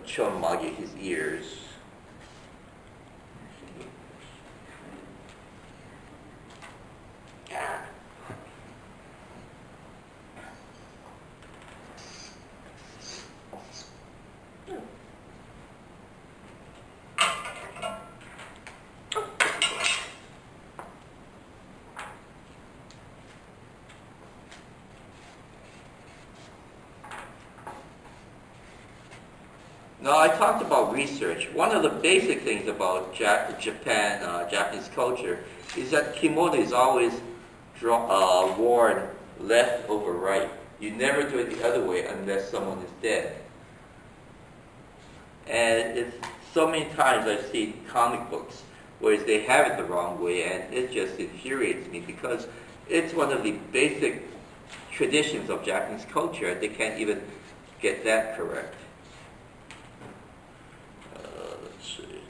show Magi his ears. Yeah. Now, I talked about research. One of the basic things about Japanese culture is that kimono is always worn left over right. You never do it the other way unless someone is dead. And it's so many times I've seen comic books where they have it the wrong way, and it just infuriates me because it's one of the basic traditions of Japanese culture, and they can't even get that correct. Let's see.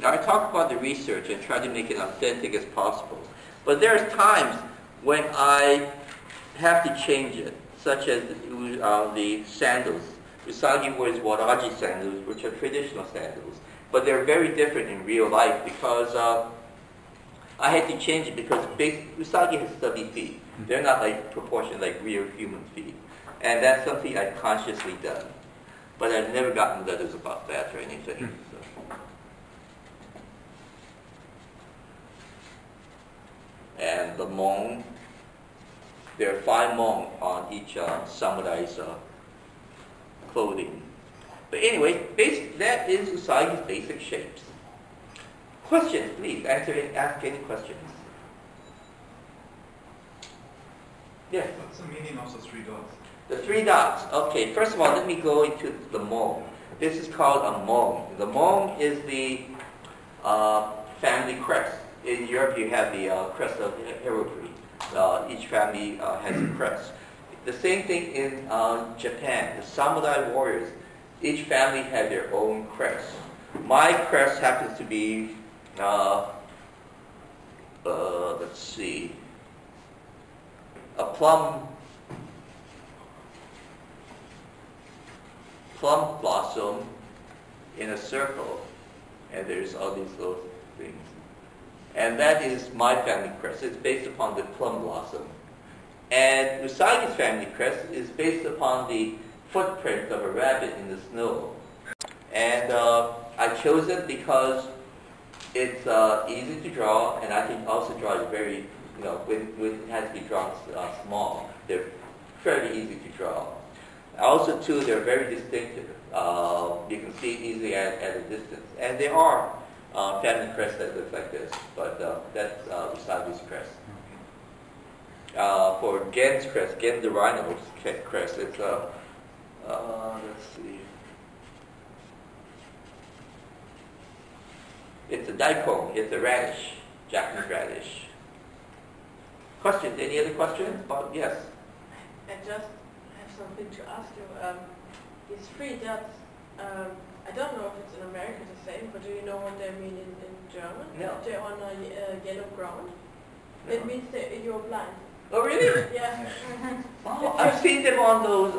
Now, I talk about the research and try to make it authentic as possible. But there's times when I have to change it, such as the sandals. Usagi wears waraji sandals, which are traditional sandals. But they're very different in real life because I had to change it because Usagi has stubby feet. They're not like proportioned like real human feet. And that's something I've consciously done. But I've never gotten letters about that or anything. So. And the mon, there are 5 mon on each samurai's clothing. But anyway, that is Usagi's basic shapes. Questions, please. Ask any questions. Yes? What's the meaning of the 3 dots? The 3 dots. Okay, first of all, let me go into the mon. This is called a mon. The mon is the family crest. In Europe, you have the crest of heraldry. Each family has a crest. The same thing in Japan. The samurai warriors, each family had their own crest. My crest happens to be, let's see, a plum blossom in a circle, and there's all these little things. And that is my family crest. It's based upon the plum blossom. And Usagi's family crest is based upon the footprint of a rabbit in the snow. And I chose it because it's easy to draw, and I can also draw it very, when it has to be drawn small. They're fairly easy to draw. Also, too, they're very distinctive. You can see it easily at a distance. And there are family crests that look like this, but that's Usagi's crest. For Gen's crest, Gen the rhino's crest, it's let's see. It's a daikon, it's a radish, Japanese radish. Questions? Any other questions? Yes? I just have something to ask you. These 3 dots, I don't know if it's in America the same, but do you know what they mean in German? No. They're on a yellow ground. No. It means that you're blind. Oh, really? Yeah. Oh, I've seen them on those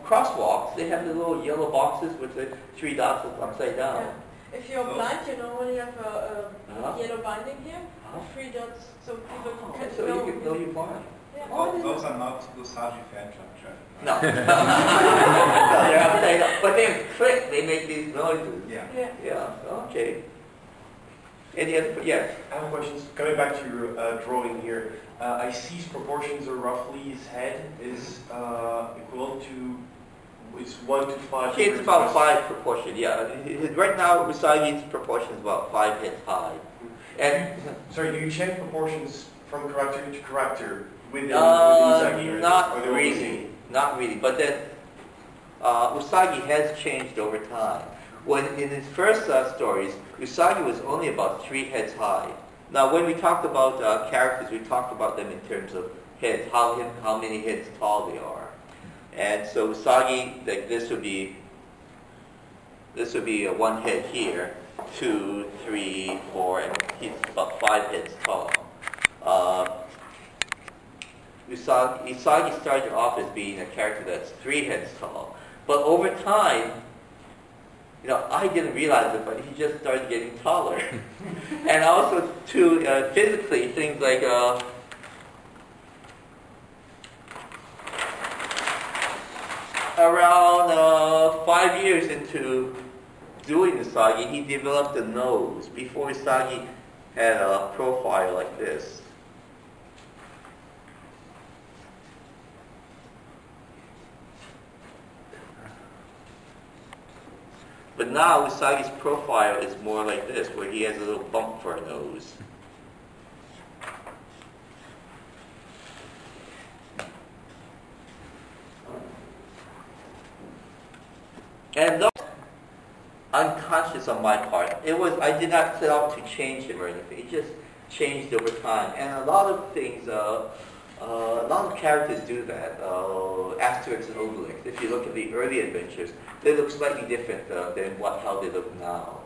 crosswalks. They have the little yellow boxes with the 3 dots upside down. Yeah. If you're blind, when you have a yellow binding here, Uh-huh. 3 dots, so people can So know. you can know you're blind. Yeah. Those are not Usagi fan club traffic. No. No, they're upside down. But they click, they make these noises. Yeah. Yeah. Yeah, okay. Any other, yes? I have questions. Coming back to your drawing here, I see his proportions are roughly, his head is equivalent to, it's 1 to 5. It's about 5 proportion, yeah. Right now, Usagi's proportion is about 5 heads high. And Sorry, do you change proportions from character to character within Usagi? Or not or they're all the really, same? not really. But then Usagi has changed over time. When in his first stories, Usagi was only about 3 heads high. Now, when we talked about characters, we talked about them in terms of heads, how many heads tall they are. And so Usagi, like this would be this would be one head here, 2, 3, 4, and he's about 5 heads tall. Usagi started off as being a character that's 3 heads tall, but over time, I didn't realize it, but he just started getting taller. And also, too, physically, things like around 5 years into doing Usagi, he developed a nose. Before, Usagi had a profile like this. But now Usagi's profile is more like this, where he has a little bump for a nose. And those unconscious on my part. I did not set out to change him or anything. It just changed over time. And a lot of things, a lot of characters do that. Asterix and Obelix. If you look at the early adventures, they look slightly different than how they look now.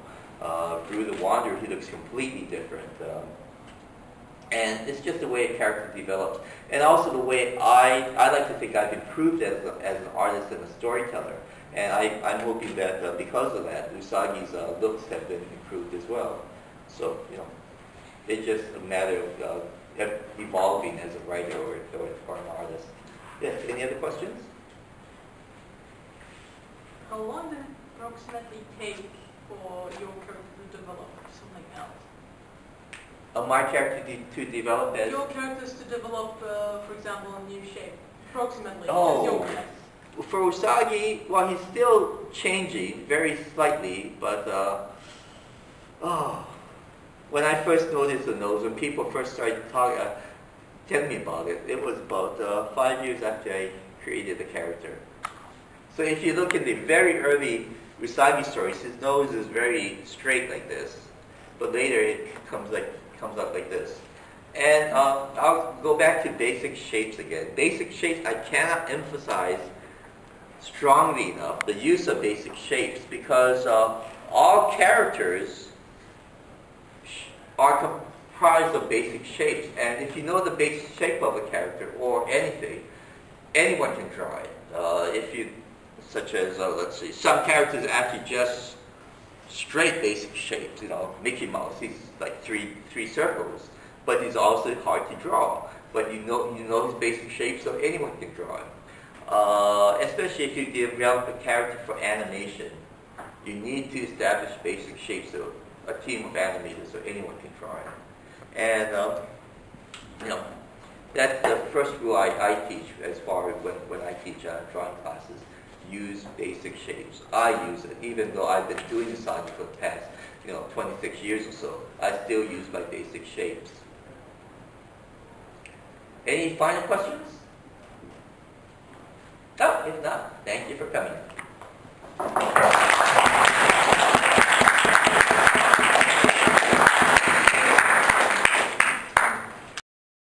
Through the Wanderer, he looks completely different. And it's just the way a character develops. And also the way I like to think I've improved as an artist and a storyteller. And I'm hoping that because of that, Usagi's looks have been improved as well. So, it's just a matter of evolving as a writer or an artist. Yes, any other questions? How long did it approximately take for your character to develop something else? My character to develop as... Your characters to develop, for example, a new shape, approximately. Oh. Your guess. For Usagi, well, he's still changing very slightly, but when I first noticed the nose, when people first started telling me about it, it was about 5 years after I created the character. So if you look in the very early Usagi stories, his nose is very straight like this, but later it comes up like this. And I'll go back to basic shapes again. Basic shapes, I cannot emphasize strongly enough the use of basic shapes, because all characters are comprised of basic shapes, and if you know the basic shape of a character or anything, anyone can draw it. Such as let's see, some characters are actually just straight basic shapes. Mickey Mouse, he's like three circles, but he's also hard to draw. But you know his basic shapes, so anyone can draw it. Especially if you develop a character for animation, you need to establish basic shapes so a team of animators so anyone can draw it. And that's the first rule I teach as far as when I teach drawing classes. Use basic shapes. I use it, even though I've been doing Usagi for the past 26 years or so. I still use my basic shapes. Any final questions? No, if not, thank you for coming.